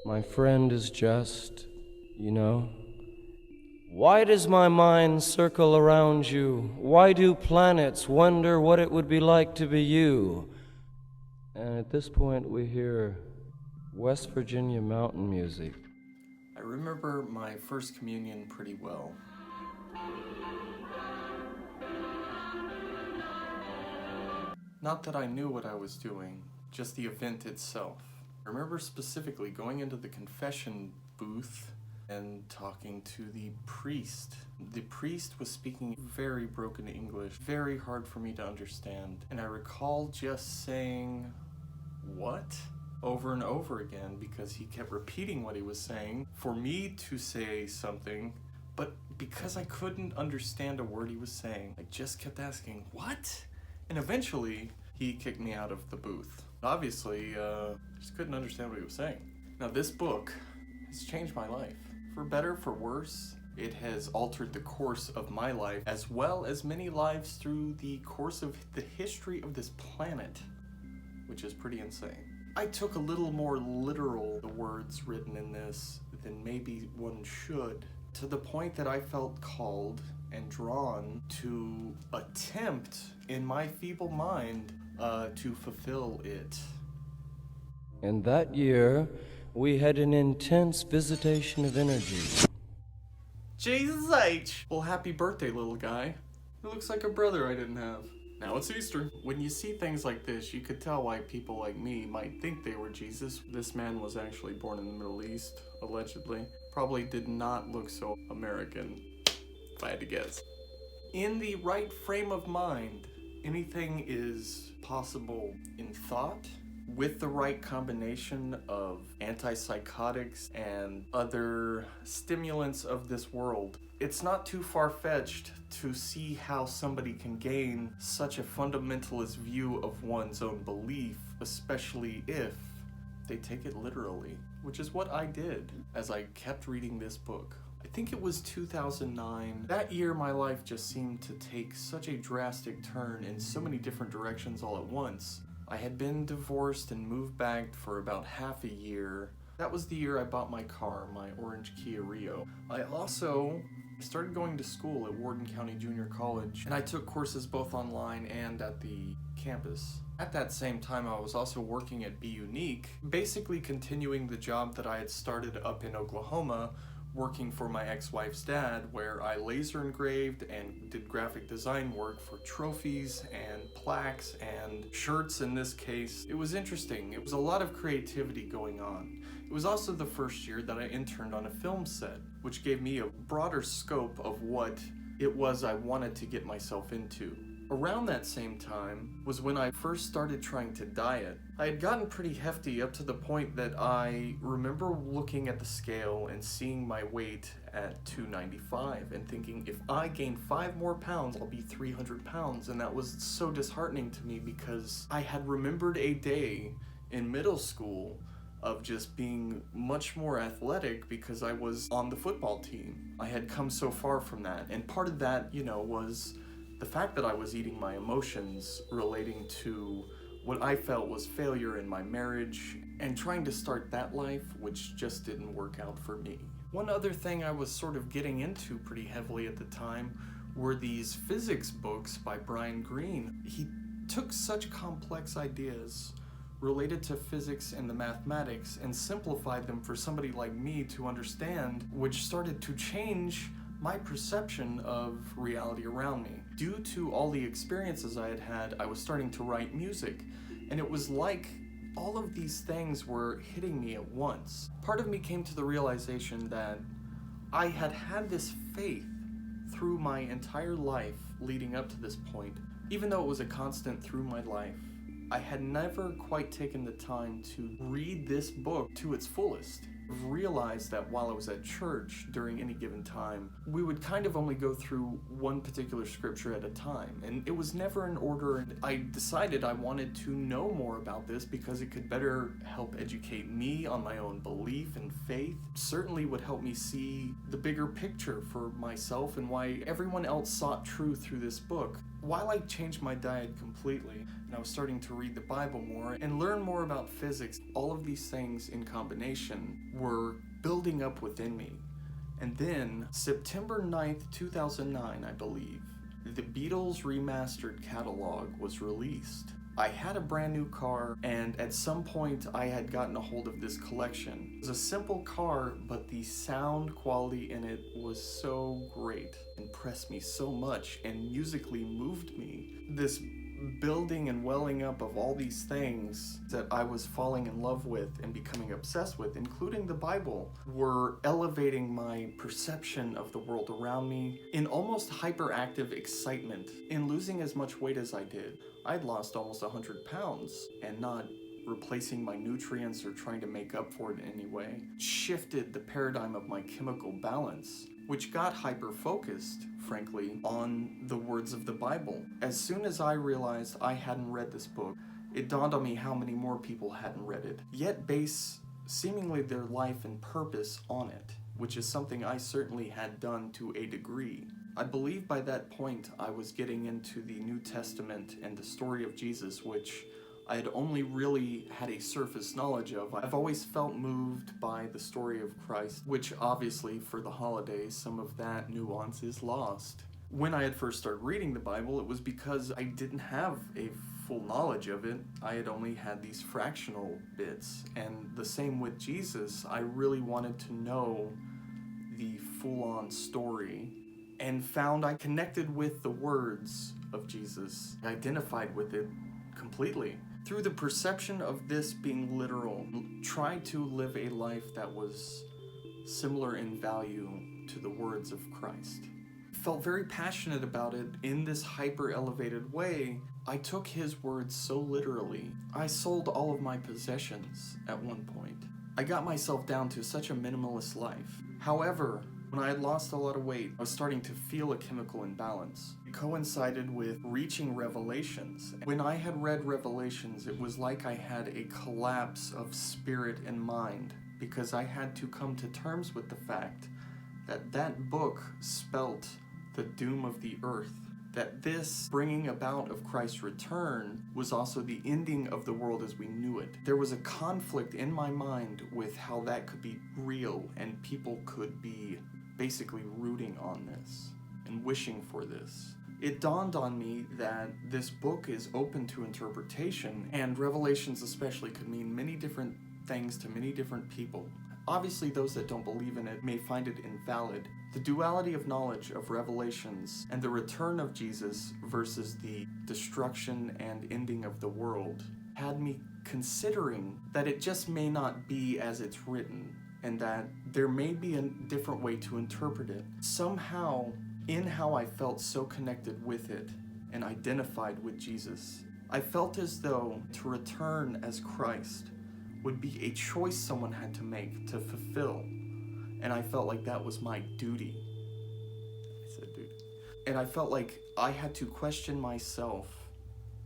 My friend is just, you know. Why does my mind circle around you? Why do planets wonder what it would be like to be you? And at this point, we hear West Virginia mountain music. I remember my first communion pretty well. Not that I knew what I was doing, just the event itself. I remember specifically going into the confession booth and talking to the priest. The priest was speaking very broken English, very hard for me to understand. And I recall just saying, "What?" over and over again because he kept repeating what he was saying for me to say something, but because I couldn't understand a word he was saying, I just kept asking, "What?" And eventually, he kicked me out of the booth. Obviously, just couldn't understand what he was saying. Now, this book has changed my life. For better, for worse, it has altered the course of my life, as well as many lives through the course of the history of this planet, which is pretty insane. I took a little more literal the words written in this than maybe one should, to the point that I felt called and drawn to attempt, in my feeble mind, to fulfill it. And that year, we had an intense visitation of energy. Jesus H! Well, happy birthday, little guy. It looks like a brother I didn't have. Now it's Easter. When you see things like this, you could tell why people like me might think they were Jesus. This man was actually born in the Middle East, allegedly. Probably did not look so American, if I had to guess. In the right frame of mind, anything is possible in thought, with the right combination of antipsychotics and other stimulants of this world. It's not too far-fetched to see how somebody can gain such a fundamentalist view of one's own belief, especially if they take it literally, which is what I did as I kept reading this book. I think it was 2009. That year, my life just seemed to take such a drastic turn in so many different directions all at once. I had been divorced and moved back for about half a year. That was the year I bought my car, my orange Kia Rio. I also started going to school at Warden County Junior College, and I took courses both online and at the campus. At that same time, I was also working at Be Unique, basically continuing the job that I had started up in Oklahoma, working for my ex-wife's dad, where I laser engraved and did graphic design work for trophies and plaques and shirts in this case. It was interesting. It was a lot of creativity going on. It was also the first year that I interned on a film set, which gave me a broader scope of what it was I wanted to get myself into. Around that same time was when I first started trying to diet. I had gotten pretty hefty up to the point that I remember looking at the scale and seeing my weight at 295 and thinking, if I gain 5 more pounds, I'll be 300 pounds. And that was so disheartening to me because I had remembered a day in middle school of just being much more athletic because I was on the football team. I had come so far from that. And part of that, was the fact that I was eating my emotions relating to what I felt was failure in my marriage and trying to start that life, which just didn't work out for me. One other thing I was sort of getting into pretty heavily at the time were these physics books by Brian Greene. He took such complex ideas related to physics and the mathematics and simplified them for somebody like me to understand, which started to change my perception of reality around me. Due to all the experiences I had had, I was starting to write music, and it was like all of these things were hitting me at once. Part of me came to the realization that I had had this faith through my entire life leading up to this point. Even though it was a constant through my life, I had never quite taken the time to read this book to its fullest. Realized that while I was at church during any given time, we would kind of only go through one particular scripture at a time, and it was never in order. And I decided I wanted to know more about this because it could better help educate me on my own belief and faith. Certainly would help me see the bigger picture for myself and why everyone else sought truth through this book. While I changed my diet completely, and I was starting to read the Bible more and learn more about physics. All of these things in combination were building up within me. And then, September 9th, 2009, I believe, the Beatles remastered catalog was released. I had a brand new car, and at some point I had gotten a hold of this collection. It was a simple car, but the sound quality in it was so great, impressed me so much, and musically moved me. This building and welling up of all these things that I was falling in love with and becoming obsessed with, including the Bible, were elevating my perception of the world around me in almost hyperactive excitement. In losing as much weight as I did, I'd lost almost 100 pounds, and not replacing my nutrients or trying to make up for it in any way shifted the paradigm of my chemical balance, which got hyper-focused, frankly, on the words of the Bible. As soon as I realized I hadn't read this book, it dawned on me how many more people hadn't read it, yet base seemingly their life and purpose on it, which is something I certainly had done to a degree. I believe by that point I was getting into the New Testament and the story of Jesus, which I had only really had a surface knowledge of. I've always felt moved by the story of Christ, which obviously for the holidays, some of that nuance is lost. When I had first started reading the Bible, it was because I didn't have a full knowledge of it. I had only had these fractional bits. And the same with Jesus. I really wanted to know the full-on story, and found I connected with the words of Jesus, identified with it completely. Through the perception of this being literal, tried to live a life that was similar in value to the words of Christ. Felt very passionate about it in this hyper-elevated way. I took his words so literally. I sold all of my possessions at one point. I got myself down to such a minimalist life. However, when I had lost a lot of weight, I was starting to feel a chemical imbalance. It coincided with reaching Revelations. When I had read Revelations, it was like I had a collapse of spirit and mind, because I had to come to terms with the fact that that book spelt the doom of the earth. That this bringing about of Christ's return was also the ending of the world as we knew it. There was a conflict in my mind with how that could be real and people could be basically rooting on this and wishing for this. It dawned on me that this book is open to interpretation, and Revelations especially could mean many different things to many different people. Obviously, those that don't believe in it may find it invalid. The duality of knowledge of Revelations and the return of Jesus versus the destruction and ending of the world had me considering that it just may not be as it's written, and that there may be a different way to interpret it. Somehow, in how I felt so connected with it and identified with Jesus, I felt as though to return as Christ would be a choice someone had to make to fulfill. And I felt like that was my duty. I said duty. And I felt like I had to question myself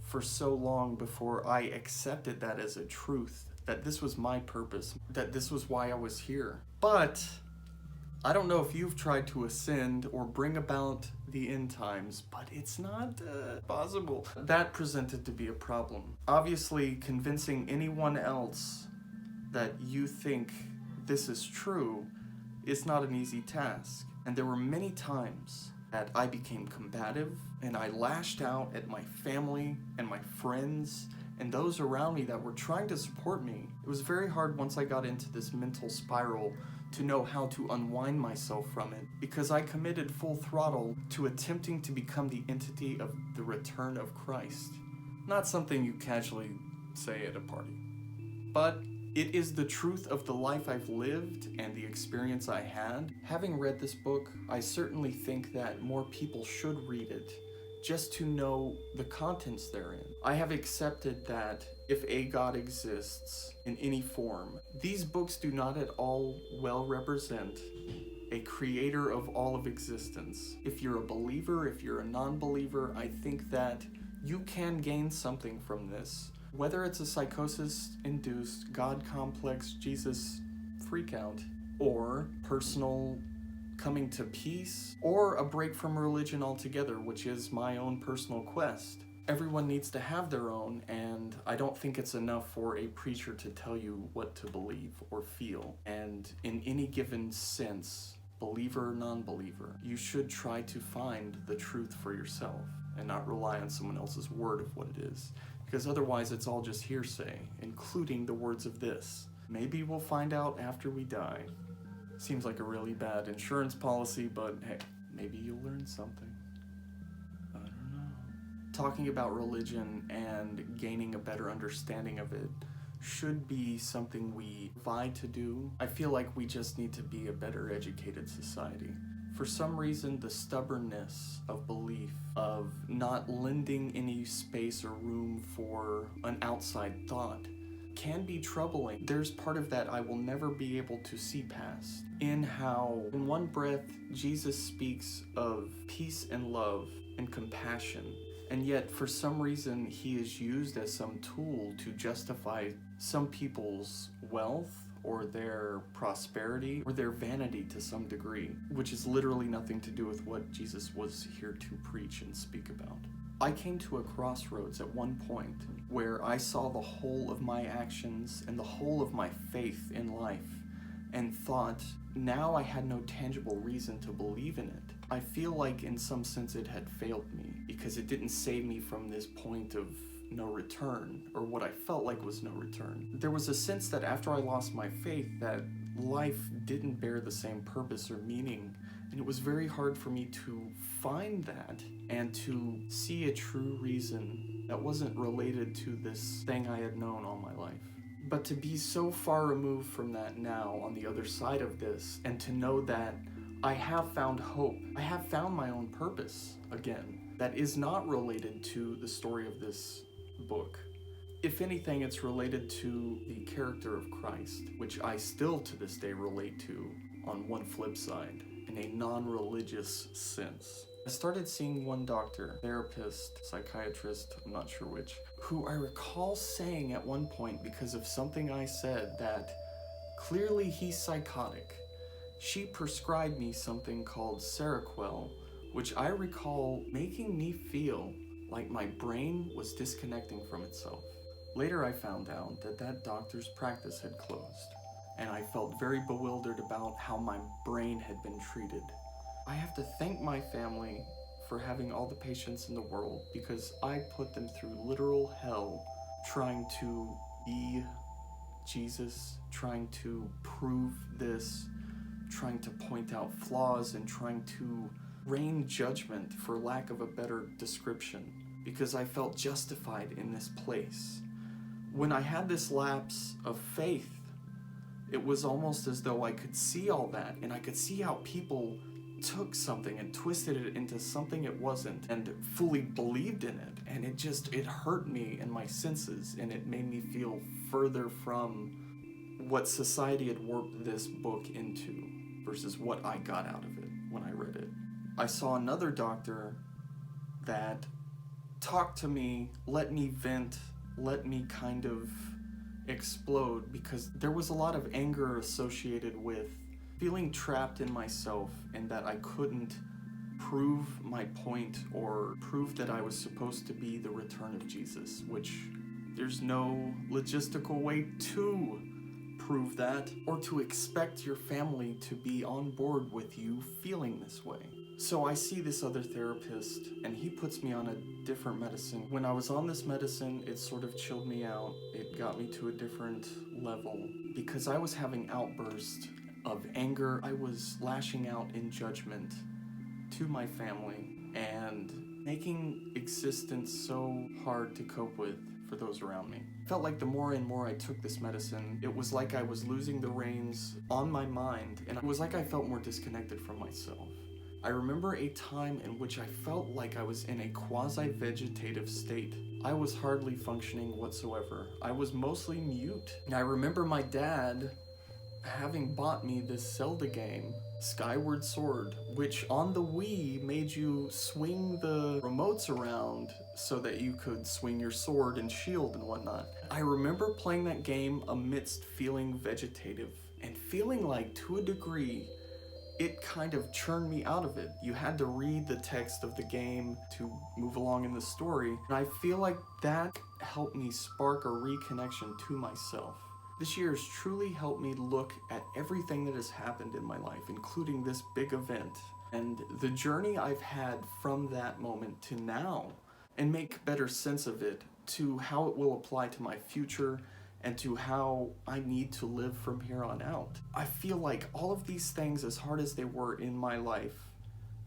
for so long before I accepted that as a truth, that this was my purpose, that this was why I was here. But I don't know if you've tried to ascend or bring about the end times, but it's not possible. That presented to be a problem. Obviously, convincing anyone else that you think this is true is not an easy task. And there were many times that I became combative and I lashed out at my family and my friends and those around me that were trying to support me. It was very hard once I got into this mental spiral to know how to unwind myself from it, because I committed full throttle to attempting to become the entity of the return of Christ. Not something you casually say at a party, but it is the truth of the life I've lived and the experience I had. Having read this book, I certainly think that more people should read it just to know the contents therein. I have accepted that if a God exists in any form, these books do not at all well represent a creator of all of existence. If you're a believer, if you're a non-believer, I think that you can gain something from this. Whether it's a psychosis-induced, God complex, Jesus freakout, or personal coming to peace, or a break from religion altogether, which is my own personal quest. Everyone needs to have their own, and I don't think it's enough for a preacher to tell you what to believe or feel. And in any given sense, believer or non-believer, you should try to find the truth for yourself and not rely on someone else's word of what it is, because otherwise it's all just hearsay, including the words of this. Maybe we'll find out after we die. Seems like a really bad insurance policy, but hey, maybe you'll learn something. I don't know. Talking about religion and gaining a better understanding of it should be something we vie to do. I feel like we just need to be a better educated society. For some reason, the stubbornness of belief, of not lending any space or room for an outside thought, can be troubling. There's part of that I will never be able to see past. In how, in one breath, Jesus speaks of peace and love and compassion, and yet for some reason he is used as some tool to justify some people's wealth or their prosperity or their vanity to some degree, which is literally nothing to do with what Jesus was here to preach and speak about. I came to a crossroads at one point where I saw the whole of my actions and the whole of my faith in life and thought, now I had no tangible reason to believe in it. I feel like in some sense it had failed me because it didn't save me from this point of no return, or what I felt like was no return. There was a sense that after I lost my faith that life didn't bear the same purpose or meaning, and it was very hard for me to find that and to see a true reason that wasn't related to this thing I had known all my life. But to be so far removed from that now on the other side of this, and to know that I have found hope, I have found my own purpose again, that is not related to the story of this book. If anything, it's related to the character of Christ, which I still to this day relate to on one flip side, in a non-religious sense. I started seeing one doctor, therapist, psychiatrist, I'm not sure which, who I recall saying at one point because of something I said that clearly he's psychotic. She prescribed me something called Seroquel, which I recall making me feel like my brain was disconnecting from itself. Later I found out that that doctor's practice had closed, and I felt very bewildered about how my brain had been treated. I have to thank my family for having all the patience in the world, because I put them through literal hell trying to be Jesus, trying to prove this, trying to point out flaws, and trying to rain judgment, for lack of a better description, because I felt justified in this place. When I had this lapse of faith, it was almost as though I could see all that, and I could see how people took something and twisted it into something it wasn't, and fully believed in it, and it hurt me in my senses, and it made me feel further from what society had warped this book into versus what I got out of it when I read it. I saw another doctor that talked to me, let me vent, let me kind of explode, because there was a lot of anger associated with feeling trapped in myself and that I couldn't prove my point or prove that I was supposed to be the return of Jesus, which there's no logistical way to prove that or to expect your family to be on board with you feeling this way. So I see this other therapist and he puts me on a different medicine. When I was on this medicine, it sort of chilled me out. It got me to a different level because I was having outbursts of anger. I was lashing out in judgment to my family and making existence so hard to cope with for those around me. Felt like the more and more I took this medicine, it was like I was losing the reins on my mind, and it was like I felt more disconnected from myself. I remember a time in which I felt like I was in a quasi-vegetative state. I was hardly functioning whatsoever. I was mostly mute. And I remember my dad having bought me this Zelda game, Skyward Sword, which on the Wii made you swing the remotes around so that you could swing your sword and shield and whatnot. I remember playing that game amidst feeling vegetative and feeling like, to a degree, it kind of churned me out of it. You had to read the text of the game to move along in the story, and I feel like that helped me spark a reconnection to myself. This year has truly helped me look at everything that has happened in my life, including this big event, and the journey I've had from that moment to now, and make better sense of it to how it will apply to my future and to how I need to live from here on out. I feel like all of these things, as hard as they were in my life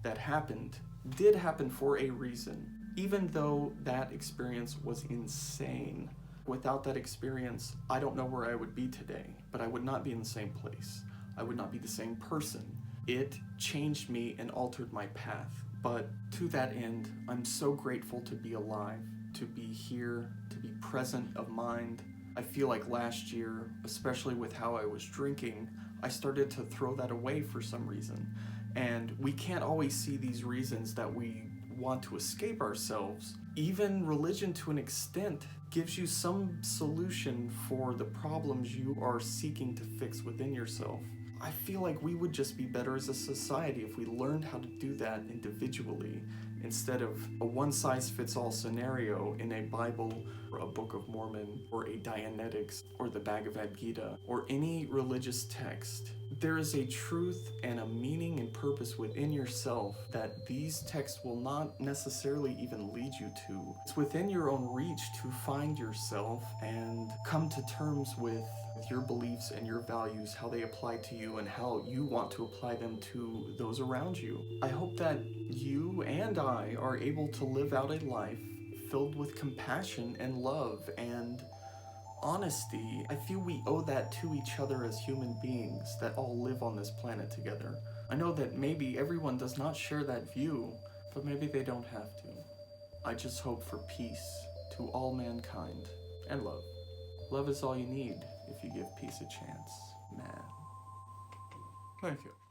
that happened, did happen for a reason, even though that experience was insane. Without that experience, I don't know where I would be today, but I would not be in the same place. I would not be the same person. It changed me and altered my path. But to that end, I'm so grateful to be alive, to be here, to be present of mind. I feel like last year, especially with how I was drinking, I started to throw that away for some reason. And we can't always see these reasons that we want to escape ourselves. Even religion, to an extent, gives you some solution for the problems you are seeking to fix within yourself. I feel like we would just be better as a society if we learned how to do that individually, instead of a one-size-fits-all scenario in a Bible or a Book of Mormon or a Dianetics or the Bhagavad Gita or any religious text. There is a truth and a meaning and purpose within yourself that these texts will not necessarily even lead you to. It's within your own reach to find yourself and come to terms with your beliefs and your values, how they apply to you and how you want to apply them to those around you. I hope that you and I are able to live out a life filled with compassion and love and honesty. I feel we owe that to each other as human beings that all live on this planet together. I know that maybe everyone does not share that view, but maybe they don't have to. I just hope for peace to all mankind and love. Love is all you need if you give peace a chance, man. Thank you.